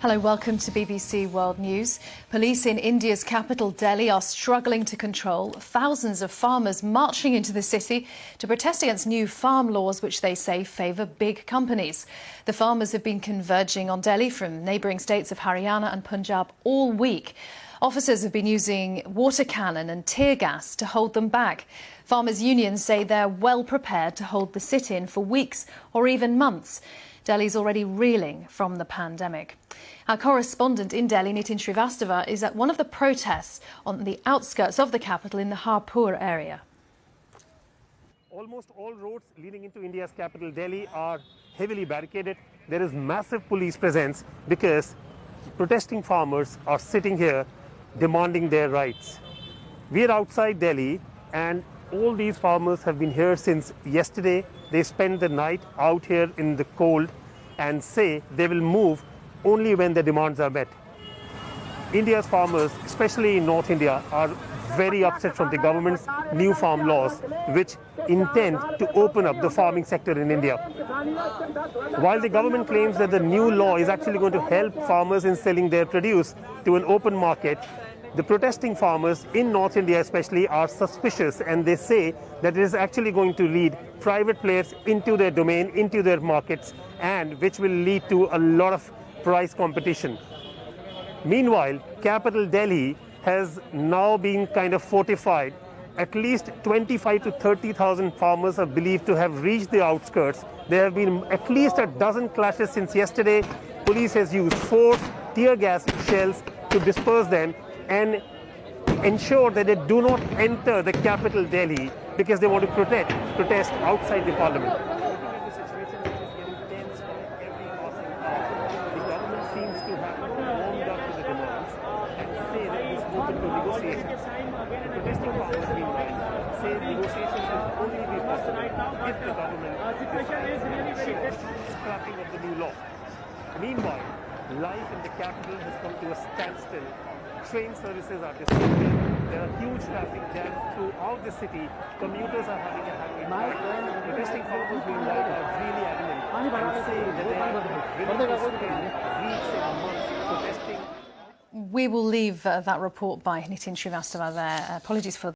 Hello, welcome to BBC World News. Police in India's capital, Delhi, are struggling to control thousands of farmers marching into the city to protest against new farm laws which they say favour big companies. The farmers have been converging on Delhi from neighbouring states of Haryana and Punjab all week. Officers have been using water cannon and tear gas to hold them back. Farmers' unions say they're well prepared to hold the sit-in for weeks or even months. Delhi's already reeling from the pandemic. Our correspondent in Delhi, Nitin Srivastava, is at one of the protests on the outskirts of the capital in the Harpur area. Almost all roads leading into India's capital, Delhi, are heavily barricaded. There is massive police presence because protesting farmers are sitting here demanding their rights. We are outside Delhi and all these farmers have been here since yesterday. They spent the night out here in the cold and say they will move only when the demands are met. India's farmers, especially in North India, are very upset from the government's new farm laws, which intend to open up the farming sector in India. While the government claims that the new law is actually going to help farmers in selling their produce to an open market, the protesting farmers in North India especially are suspicious, and they say that it is actually going to lead private players into their domain, into their markets, and which will lead to a lot of price competition. Meanwhile, capital Delhi has now been kind of fortified. At least 25 to 30,000 farmers are believed to have reached the outskirts. There have been at least a dozen clashes since yesterday. Police has used force, tear gas shells to disperse them and ensure that they do not enter the capital Delhi because they want to protest outside the parliament. The situation is getting tense for every passing hour. The government seems to have warmed up to the demands and say that it is open to negotiations. The protesting farmers, meanwhile, say negotiations will only be possible if the government decides scrapping of the new law. Meanwhile, life in the capital has come to a standstill. Train services are disrupted. There are huge traffic jams throughout the city. Commuters are having a happy time. Protesting farmers, meanwhile, are really adamant and say that they are willing to spend weeks and months protesting. We will leave that report by Nitin Srivastava there. Apologies for